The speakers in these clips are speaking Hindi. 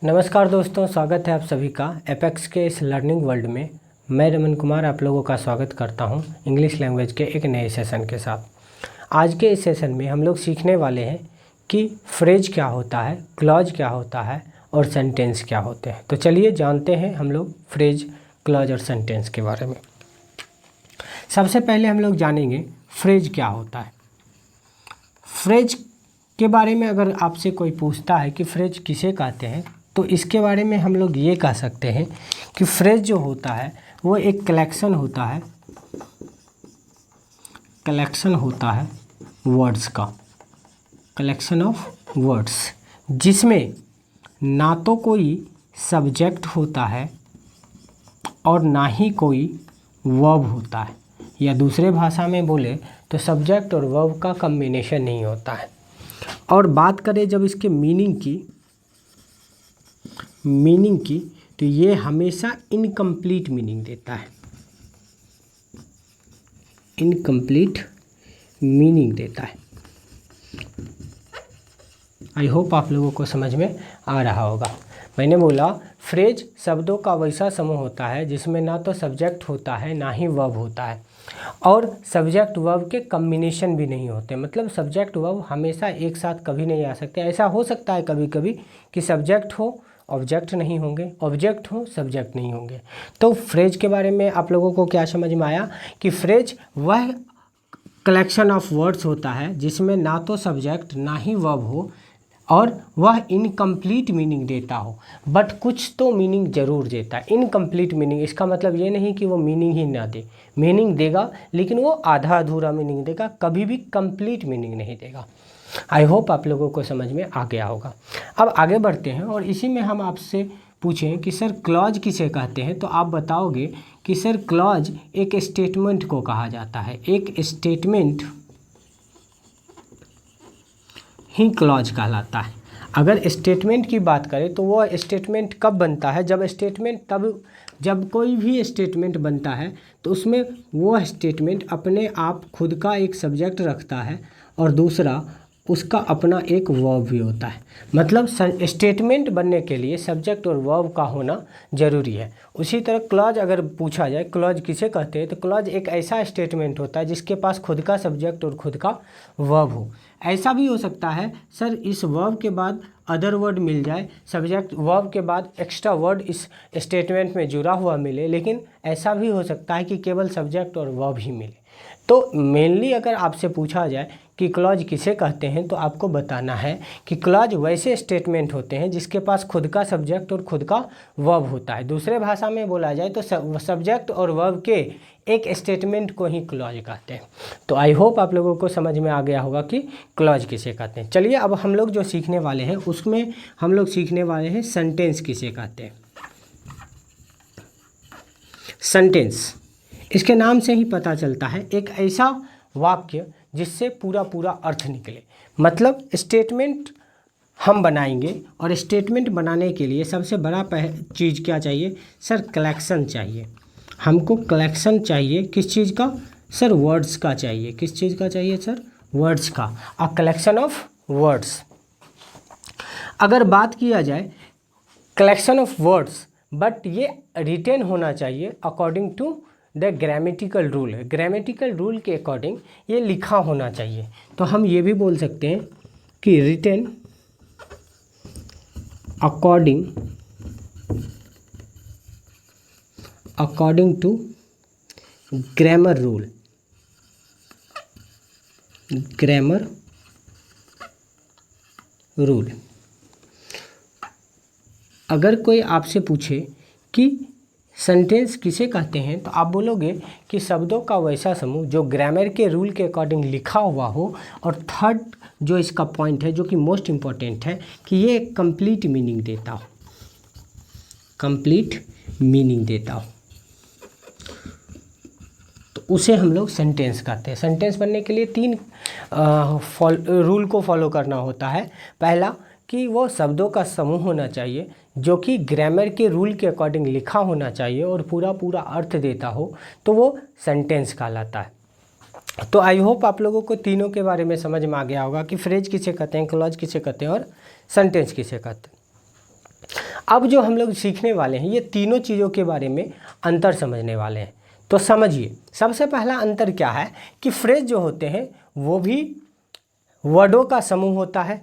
नमस्कार दोस्तों, स्वागत है आप सभी का एपेक्स के इस लर्निंग वर्ल्ड में। मैं रमन कुमार आप लोगों का स्वागत करता हूं इंग्लिश लैंग्वेज के एक नए सेशन के साथ। आज के इस सेशन में हम लोग सीखने वाले हैं कि फ्रेज क्या होता है, क्लॉज क्या होता है और सेंटेंस क्या होते हैं। तो चलिए जानते हैं हम लोग फ्रेज, क्लॉज और सेंटेंस के बारे में। सबसे पहले हम लोग जानेंगे फ्रेज क्या होता है। फ्रेज के बारे में अगर आपसे कोई पूछता है कि फ्रेज किसे कहते हैं, तो इसके बारे में हम लोग ये कह सकते हैं कि फ्रेज जो होता है वो एक कलेक्शन होता है वर्ड्स का, कलेक्शन ऑफ वर्ड्स, जिसमें ना तो कोई सब्जेक्ट होता है और ना ही कोई वर्ब होता है, या दूसरे भाषा में बोले तो सब्जेक्ट और वर्ब का कॉम्बिनेशन नहीं होता है। और बात करें जब इसके मीनिंग की तो ये हमेशा इनकम्प्लीट मीनिंग देता है, इनकम्प्लीट मीनिंग देता है। आई होप आप लोगों को समझ में आ रहा होगा। मैंने बोला फ्रेज शब्दों का वैसा समूह होता है जिसमें ना तो सब्जेक्ट होता है ना ही वर्ब होता है, और सब्जेक्ट वर्ब के कॉम्बिनेशन भी नहीं होते। मतलब सब्जेक्ट वर्ब हमेशा एक साथ कभी नहीं आ सकते। ऐसा हो सकता है कभी कभी कि सब्जेक्ट हो ऑब्जेक्ट नहीं होंगे, ऑब्जेक्ट हो सब्जेक्ट नहीं होंगे। तो फ्रेज के बारे में आप लोगों को क्या समझ में आया कि फ्रेज वह कलेक्शन ऑफ वर्ड्स होता है जिसमें ना तो सब्जेक्ट ना ही वर्ब हो और वह इनकम्प्लीट मीनिंग देता हो, बट कुछ तो मीनिंग ज़रूर देता है। इनकम्प्लीट मीनिंग इसका मतलब ये नहीं कि वो मीनिंग ही ना दे, मीनिंग देगा लेकिन वो आधा अधूरा मीनिंग देगा, कभी भी कंप्लीट मीनिंग नहीं देगा। आई होप आप लोगों को समझ में आ गया होगा। अब आगे बढ़ते हैं और इसी में हम आपसे पूछें कि सर क्लॉज किसे कहते हैं, तो आप बताओगे कि सर क्लॉज एक स्टेटमेंट को कहा जाता है। एक स्टेटमेंट ही क्लॉज कहलाता है। अगर स्टेटमेंट की बात करें तो वो स्टेटमेंट कब बनता है, जब कोई भी स्टेटमेंट बनता है तो उसमें वो स्टेटमेंट अपने आप खुद का एक सब्जेक्ट रखता है और दूसरा उसका अपना एक वर्ब भी होता है। मतलब स्टेटमेंट बनने के लिए सब्जेक्ट और वर्ब का होना ज़रूरी है। उसी तरह क्लॉज अगर पूछा जाए क्लॉज किसे कहते हैं, तो क्लॉज एक ऐसा स्टेटमेंट होता है जिसके पास खुद का सब्जेक्ट और खुद का वर्ब हो। ऐसा भी हो सकता है सर इस वर्ब के बाद अदर वर्ड मिल जाए, सब्जेक्ट वर्ब के बाद एक्स्ट्रा वर्ड इस स्टेटमेंट में जुड़ा हुआ मिले, लेकिन ऐसा भी हो सकता है कि केवल सब्जेक्ट और वर्ब ही मिले। तो मेनली अगर आपसे पूछा जाए कि क्लॉज किसे कहते हैं, तो आपको बताना है कि क्लॉज वैसे स्टेटमेंट होते हैं जिसके पास खुद का सब्जेक्ट और खुद का वर्ब होता है। दूसरे भाषा में बोला जाए तो सब्जेक्ट और वर्ब के एक स्टेटमेंट को ही क्लॉज कहते हैं। तो आई होप आप लोगों को समझ में आ गया होगा कि क्लॉज किसे कहते हैं। चलिए अब हम लोग जो सीखने वाले हैं उसमें हम लोग सीखने वाले हैं सेंटेंस किसे कहते हैं। सेंटेंस, इसके नाम से ही पता चलता है एक ऐसा वाक्य जिससे पूरा पूरा अर्थ निकले। मतलब स्टेटमेंट हम बनाएंगे और स्टेटमेंट बनाने के लिए सबसे बड़ा चीज़ क्या चाहिए सर, कलेक्शन चाहिए। हमको कलेक्शन चाहिए किस चीज़ का सर, वर्ड्स का चाहिए। किस चीज़ का चाहिए सर, वर्ड्स का। A collection of words. अगर बात किया जाए कलेक्शन ऑफ वर्ड्स, बट ये रिटेन होना चाहिए according to the grammatical rule है। ग्रामेटिकल रूल के अकॉर्डिंग ये लिखा होना चाहिए। तो हम ये भी बोल सकते हैं कि written according to grammar rule. अगर कोई आपसे पूछे कि सेंटेंस किसे कहते हैं, तो आप बोलोगे कि शब्दों का वैसा समूह जो ग्रामर के रूल के अकॉर्डिंग लिखा हुआ हो, और थर्ड जो इसका पॉइंट है जो कि मोस्ट इम्पॉर्टेंट है कि ये एक कंप्लीट मीनिंग देता हो, कंप्लीट मीनिंग देता हो, तो उसे हम लोग सेंटेंस कहते हैं। सेंटेंस बनने के लिए 3 रूल को फॉलो करना होता है। पहला कि वो शब्दों का समूह होना चाहिए जो कि ग्रामर के रूल के अकॉर्डिंग लिखा होना चाहिए और पूरा पूरा अर्थ देता हो, तो वो सेंटेंस कहलाता है। तो आई होप आप लोगों को तीनों के बारे में समझ में आ गया होगा कि फ्रेज किसे कहते हैं, क्लॉज किसे कहते हैं और सेंटेंस किसे कहते हैं। अब जो हम लोग सीखने वाले हैं ये तीनों चीज़ों के बारे में अंतर समझने वाले हैं। तो समझिए, सबसे पहला अंतर क्या है कि फ्रेज जो होते हैं वो भी वर्डों का समूह होता है,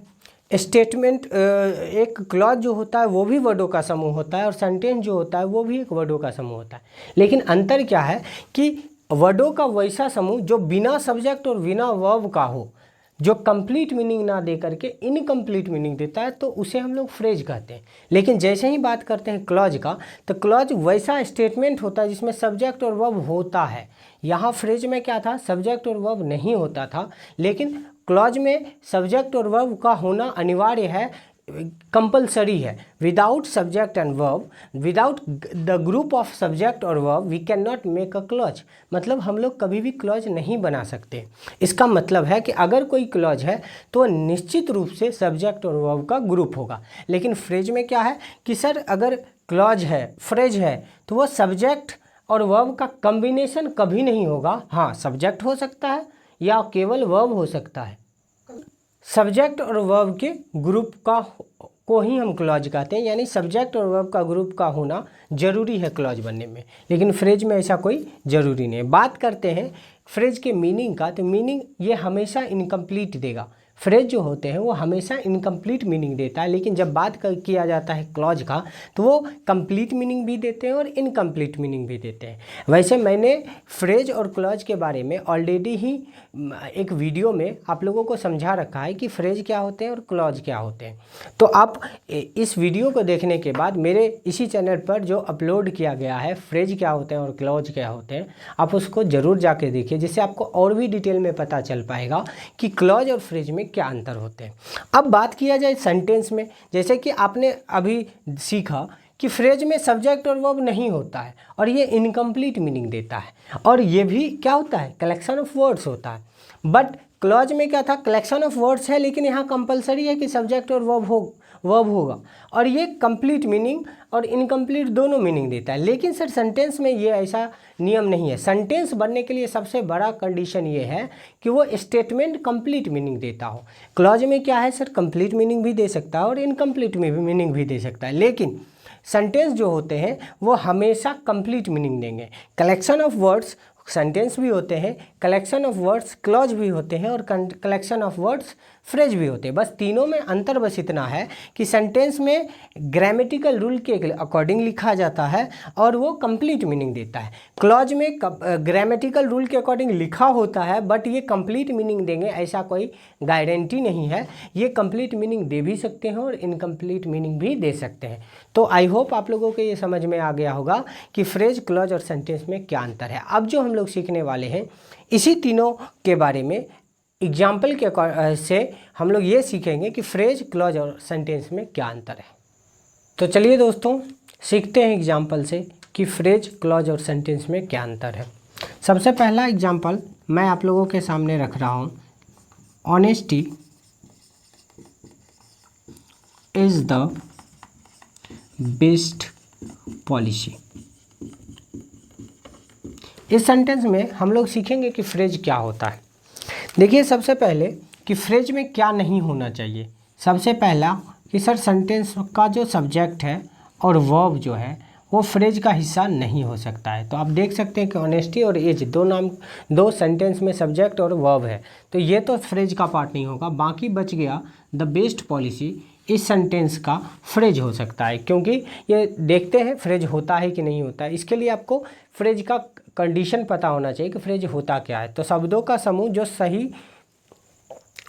स्टेटमेंट एक क्लॉज जो होता है वो भी वर्डों का समूह होता है, और सेंटेंस जो होता है वो भी एक वर्डों का समूह होता है। लेकिन अंतर क्या है कि वर्डों का वैसा समूह जो बिना सब्जेक्ट और बिना वर्ब का हो, जो कंप्लीट मीनिंग ना दे करके इनकम्प्लीट मीनिंग देता है, तो उसे हम लोग फ्रेज कहते हैं। लेकिन जैसे ही बात करते हैं क्लॉज का, तो क्लॉज वैसा स्टेटमेंट होता है जिसमें सब्जेक्ट और वर्ब होता है। यहाँ फ्रेज में क्या था, सब्जेक्ट और वर्ब नहीं होता था, लेकिन क्लॉज में सब्जेक्ट और वर्ब का होना अनिवार्य है, कंपलसरी है। Without subject and verb, without the group of subject और verb we can not make a clause. मतलब हम लोग कभी भी क्लॉज नहीं बना सकते। इसका मतलब है कि अगर कोई क्लॉज है तो निश्चित रूप से सब्जेक्ट और वर्ब का ग्रुप होगा। लेकिन फ्रेज में क्या है कि सर अगर क्लॉज है, फ्रेज है, तो वो सब्जेक्ट और वर्ब का कॉम्बिनेशन कभी नहीं होगा। हाँ, सब्जेक्ट हो सकता है या केवल वर्ब हो सकता है। सब्जेक्ट और वर्ब के ग्रुप को ही हम क्लॉज कहते हैं, यानी सब्जेक्ट और वर्ब का ग्रुप का होना जरूरी है क्लॉज बनने में। लेकिन फ्रेज में ऐसा कोई ज़रूरी नहीं है। बात करते हैं फ्रेज के मीनिंग का, तो मीनिंग ये हमेशा इनकम्प्लीट देगा। फ्रेज जो होते हैं वो हमेशा इनकम्प्लीट मीनिंग देता है, लेकिन जब बात किया जाता है क्लॉज का, तो वो कंप्लीट मीनिंग भी देते हैं और इनकम्प्लीट मीनिंग भी देते हैं। वैसे मैंने फ्रेज और क्लॉज के बारे में ऑलरेडी ही एक वीडियो में आप लोगों को समझा रखा है कि फ्रेज क्या होते हैं और क्लॉज क्या होते हैं। तो आप इस वीडियो को देखने के बाद मेरे इसी चैनल पर जो अपलोड किया गया है फ्रेज क्या होते हैं और क्लॉज क्या होते हैं, आप उसको ज़रूर जाके देखिए, जिससे आपको और भी डिटेल में पता चल पाएगा कि क्लॉज और फ्रेज में क्या अंतर होते हैं। अब बात किया जाए सेंटेंस में, जैसे कि आपने अभी सीखा कि फ्रेज में सब्जेक्ट और वर्ब नहीं होता है और ये इनकम्प्लीट मीनिंग देता है, और ये भी क्या होता है, कलेक्शन ऑफ वर्ड्स होता है। बट क्लॉज में क्या था, कलेक्शन ऑफ वर्ड्स है, लेकिन यहाँ कंपलसरी है कि सब्जेक्ट और वर्ब होगा, और ये कंप्लीट मीनिंग और इनकम्प्लीट दोनों मीनिंग देता है। लेकिन सर सेंटेंस में ये ऐसा नियम नहीं है। सेंटेंस बनने के लिए सबसे बड़ा कंडीशन ये है कि वो स्टेटमेंट कंप्लीट मीनिंग देता हो। क्लॉज में क्या है सर, कंप्लीट मीनिंग भी दे सकता है और इनकम्प्लीट मीनिंग भी दे सकता है, लेकिन सेंटेंस जो होते हैं वो हमेशा कंप्लीट मीनिंग देंगे। कलेक्शन ऑफ वर्ड्स सेंटेंस भी होते हैं, कलेक्शन ऑफ वर्ड्स क्लॉज भी होते हैं, और कलेक्शन ऑफ वर्ड्स फ्रेज भी होते हैं। बस तीनों में अंतर बस इतना है कि सेंटेंस में ग्रामेटिकल रूल के अकॉर्डिंग लिखा जाता है और वो कंप्लीट मीनिंग देता है। क्लॉज में ग्रामेटिकल रूल के अकॉर्डिंग लिखा होता है, बट ये कंप्लीट मीनिंग देंगे ऐसा कोई गारंटी नहीं है। ये कंप्लीट मीनिंग दे भी सकते हैं और इनकम्प्लीट मीनिंग भी दे सकते हैं। तो आई होप आप लोगों को ये समझ में आ गया होगा कि फ्रेज, क्लॉज और सेंटेंस में क्या अंतर है। अब जो हम लोग सीखने वाले हैं इसी तीनों के बारे में एग्जाम्पल के से हम लोग ये सीखेंगे कि फ्रेज, क्लॉज और सेंटेंस में क्या अंतर है। तो चलिए दोस्तों सीखते हैं एग्जाम्पल से कि फ्रेज, क्लॉज और सेंटेंस में क्या अंतर है। सबसे पहला एग्जाम्पल मैं आप लोगों के सामने रख रहा हूँ। Honesty is the best policy. इस सेंटेंस में हम लोग सीखेंगे कि फ्रेज क्या होता है। देखिए सबसे पहले कि फ्रेज में क्या नहीं होना चाहिए। सबसे पहला कि सर सेंटेंस का जो सब्जेक्ट है और वर्ब जो है वो फ्रेज का हिस्सा नहीं हो सकता है। तो आप देख सकते हैं कि ऑनेस्टी और एज दो सेंटेंस में सब्जेक्ट और वर्ब है, तो ये तो फ्रेज का पार्ट नहीं होगा। बाकी बच गया द बेस्ट पॉलिसी, इस सेंटेंस का फ्रेज हो सकता है, क्योंकि ये देखते हैं फ्रेज होता है कि नहीं होता है। इसके लिए आपको फ्रेज का कंडीशन पता होना चाहिए कि फ्रेज होता क्या है। तो शब्दों का समूह जो सही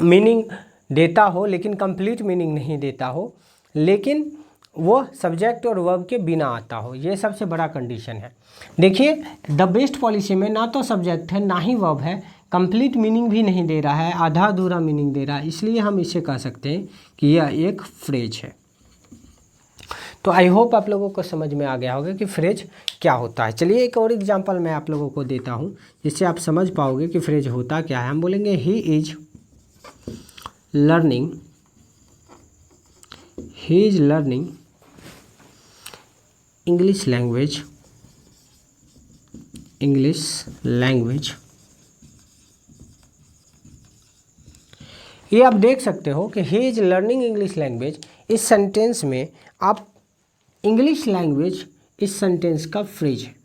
मीनिंग देता हो लेकिन कंप्लीट मीनिंग नहीं देता हो, लेकिन वो सब्जेक्ट और वर्ब के बिना आता हो, ये सबसे बड़ा कंडीशन है। देखिए द बेस्ट पॉलिसी में ना तो सब्जेक्ट है ना ही वर्ब है, कंप्लीट मीनिंग भी नहीं दे रहा है, आधा अधूरा मीनिंग दे रहा है, इसलिए हम इसे कह सकते हैं कि यह एक फ्रेज है। तो आई होप आप लोगों को समझ में आ गया होगा कि फ्रेज क्या होता है। चलिए एक और एग्जांपल मैं आप लोगों को देता हूँ जिससे आप समझ पाओगे कि फ्रेज होता क्या है। हम बोलेंगे he is learning English language. ये आप देख सकते हो कि he is learning English language. इस सेंटेंस में आप इंग्लिश लैंग्वेज इस सेंटेंस का फ्रेज है।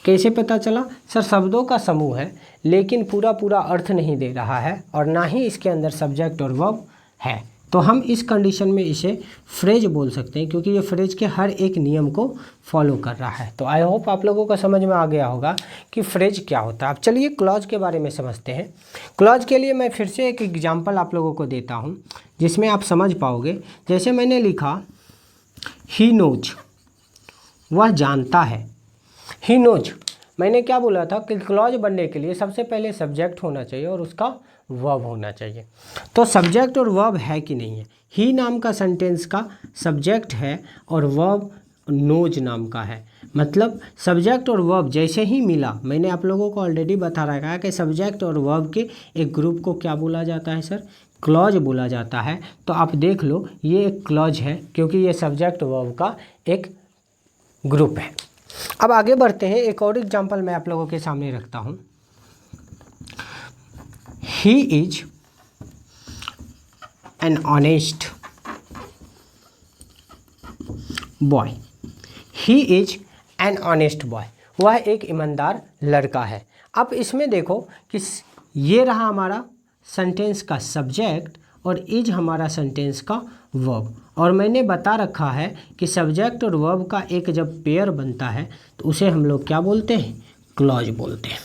कैसे पता चला? सर शब्दों का समूह है लेकिन पूरा पूरा अर्थ नहीं दे रहा है और ना ही इसके अंदर सब्जेक्ट और वर्ब है, तो हम इस कंडीशन में इसे फ्रेज बोल सकते हैं क्योंकि ये फ्रेज के हर एक नियम को फॉलो कर रहा है। तो आई होप आप लोगों को समझ में आ गया होगा कि फ्रेज क्या होता है। अब चलिए क्लॉज के बारे में समझते हैं। क्लॉज के लिए मैं फिर से एक एग्जाम्पल आप लोगों को देता हूँ जिसमें आप समझ पाओगे। जैसे मैंने लिखा ही नोज, वह जानता है। ही नोज, मैंने क्या बोला था कि क्लॉज बनने के लिए सबसे पहले सब्जेक्ट होना चाहिए और उसका वर्ब होना चाहिए। तो सब्जेक्ट और वर्ब है कि नहीं है? ही नाम का सेंटेंस का सब्जेक्ट है और वर्ब नोज नाम का है। मतलब सब्जेक्ट और वर्ब जैसे ही मिला, मैंने आप लोगों को ऑलरेडी बता रखा है कि सब्जेक्ट और वर्ब के एक ग्रुप को क्या बोला जाता है सर? क्लॉज बोला जाता है। तो आप देख लो ये एक क्लॉज है क्योंकि ये सब्जेक्ट वर्ब का एक ग्रुप है। अब आगे बढ़ते हैं। एक और एग्जांपल मैं आप लोगों के सामने रखता हूं। He is an honest boy. He is an honest boy, वह एक ईमानदार लड़का है। अब इसमें देखो कि ये रहा हमारा सेंटेंस का सब्जेक्ट और इज हमारा सेंटेंस का वर्ब, और मैंने बता रखा है कि सब्जेक्ट और वर्ब का एक जब पेयर बनता है तो उसे हम लोग क्या बोलते हैं? क्लॉज बोलते हैं।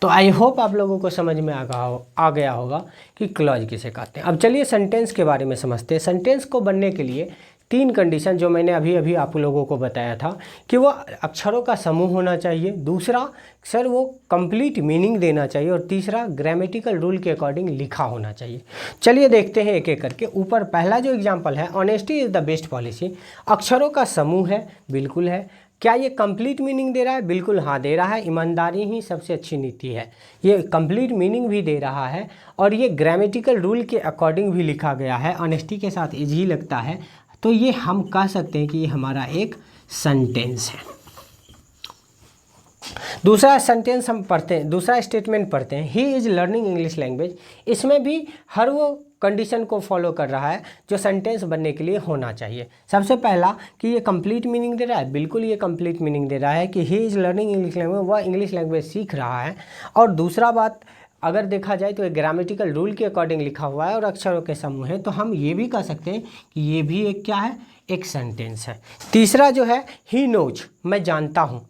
तो आई होप आप लोगों को समझ में आ गया होगा कि क्लॉज किसे कहते हैं। अब चलिए सेंटेंस के बारे में समझते हैं। सेंटेंस को बनने के लिए 3 कंडीशन जो मैंने अभी अभी आप लोगों को बताया था कि वो अक्षरों का समूह होना चाहिए, दूसरा सर वो कंप्लीट मीनिंग देना चाहिए, और तीसरा ग्रामेटिकल रूल के अकॉर्डिंग लिखा होना चाहिए। चलिए देखते हैं एक एक करके। ऊपर पहला जो एग्जांपल है, honesty is the best policy, अक्षरों का समूह है, बिल्कुल है। क्या ये कंप्लीट मीनिंग दे रहा है? बिल्कुल हाँ दे रहा है। ईमानदारी ही सबसे अच्छी नीति है, ये कंप्लीट मीनिंग भी दे रहा है और ये ग्रामेटिकल रूल के अकॉर्डिंग भी लिखा गया है। ऑनेस्टी के साथ इज ही लगता है, तो ये हम कह सकते हैं कि ये हमारा एक सेंटेंस है। दूसरा सेंटेंस हम पढ़ते हैं, दूसरा स्टेटमेंट पढ़ते हैं। He is learning English language. इसमें भी हर वो कंडीशन को फॉलो कर रहा है जो सेंटेंस बनने के लिए होना चाहिए। सबसे पहला कि ये कंप्लीट मीनिंग दे रहा है, बिल्कुल ये कंप्लीट मीनिंग दे रहा है कि he is learning English language, वह इंग्लिश लैंग्वेज सीख रहा है। और दूसरा बात अगर देखा जाए तो एक ग्रामेटिकल रूल के अकॉर्डिंग लिखा हुआ है और अक्षरों के समूह है, तो हम ये भी कह सकते हैं कि ये भी एक क्या है? एक सेंटेंस है। तीसरा जो है ही नोज, मैं जानता हूँ।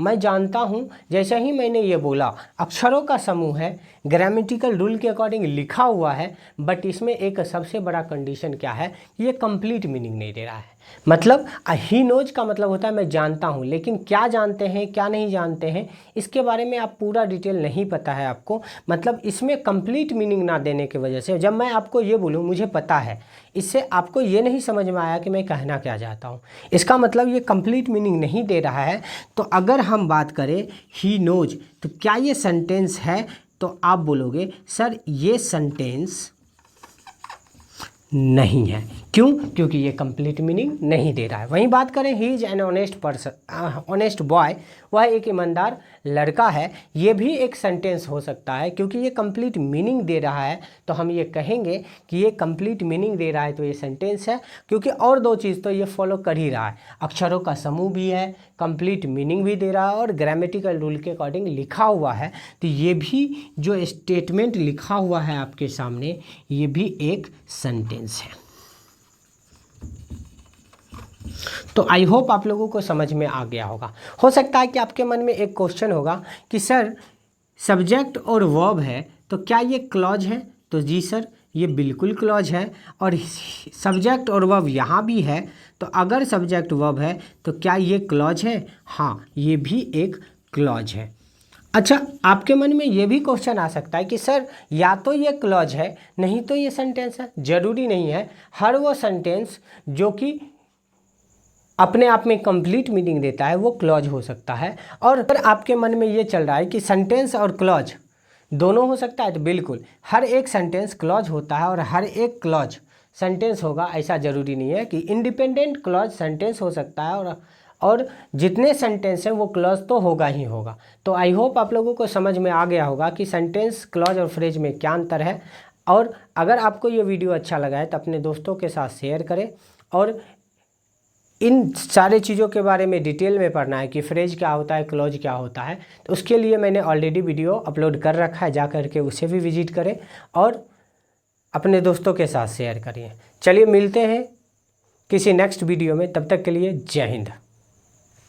मैं जानता हूँ, जैसे ही मैंने ये बोला अक्षरों का समूह है, ग्रामेटिकल रूल के अकॉर्डिंग लिखा हुआ है, बट इसमें एक सबसे बड़ा कंडीशन क्या है? ये कंप्लीट मीनिंग नहीं दे रहा है। मतलब ही नोज का मतलब होता है मैं जानता हूँ, लेकिन क्या जानते हैं क्या नहीं जानते हैं इसके बारे में आप पूरा डिटेल नहीं पता है आपको। मतलब इसमें कंप्लीट मीनिंग ना देने की वजह से जब मैं आपको ये बोलूँ मुझे पता है, इससे आपको ये नहीं समझ में आया कि मैं कहना क्या चाहता हूँ, इसका मतलब ये कंप्लीट मीनिंग नहीं दे रहा है। तो अगर हम बात करें ही नोज, तो क्या ये सेंटेंस है? तो आप बोलोगे सर ये सेंटेंस नहीं है। क्यों? क्योंकि ये कंप्लीट मीनिंग नहीं दे रहा है। वहीं बात करें he is an honest person, honest boy, वह एक ईमानदार लड़का है, ये भी एक सेंटेंस हो सकता है क्योंकि ये कंप्लीट मीनिंग दे रहा है। तो हम ये कहेंगे कि ये कंप्लीट मीनिंग दे रहा है तो ये सेंटेंस है, क्योंकि और 2 चीज़ तो ये फॉलो कर ही रहा है, अक्षरों का समूह भी है, कंप्लीट मीनिंग भी दे रहा है और ग्रामेटिकल रूल के अकॉर्डिंग लिखा हुआ है। तो ये भी जो स्टेटमेंट लिखा हुआ है आपके सामने, ये भी एक सेंटेंस है। तो आई होप आप लोगों को समझ में आ गया होगा। हो सकता है कि आपके मन में एक क्वेश्चन होगा कि सर सब्जेक्ट और वर्ब है तो क्या ये क्लॉज है? तो जी सर ये बिल्कुल क्लॉज है, और सब्जेक्ट और वर्ब यहाँ भी है, तो अगर सब्जेक्ट वर्ब है तो क्या ये क्लॉज है? हाँ ये भी एक क्लॉज है। अच्छा, आपके मन में ये भी क्वेश्चन आ सकता है कि सर या तो ये क्लॉज है नहीं तो ये सेंटेंस है। ज़रूरी नहीं है, हर वो सेंटेंस जो कि अपने आप में कंप्लीट मीनिंग देता है वो क्लॉज हो सकता है। और अगर आपके मन में ये चल रहा है कि सेंटेंस और क्लॉज दोनों हो सकता है, तो बिल्कुल हर एक सेंटेंस क्लॉज होता है और हर एक क्लॉज सेंटेंस होगा, ऐसा ज़रूरी नहीं है कि इंडिपेंडेंट क्लॉज सेंटेंस हो सकता है और जितने सेंटेंस हैं वो क्लॉज तो होगा ही होगा। तो आई होप आप लोगों को समझ में आ गया होगा कि सेंटेंस, क्लॉज और फ्रेज में क्या अंतर है। और अगर आपको ये वीडियो अच्छा लगा है तो अपने दोस्तों के साथ शेयर करें और इन सारे चीज़ों के बारे में डिटेल में पढ़ना है कि फ्रेज क्या होता है, क्लॉज क्या होता है, तो उसके लिए मैंने ऑलरेडी वीडियो अपलोड कर रखा है, जा करके उसे भी विजिट करें और अपने दोस्तों के साथ शेयर करिए। चलिए मिलते हैं किसी नेक्स्ट वीडियो में, तब तक के लिए जय हिंद।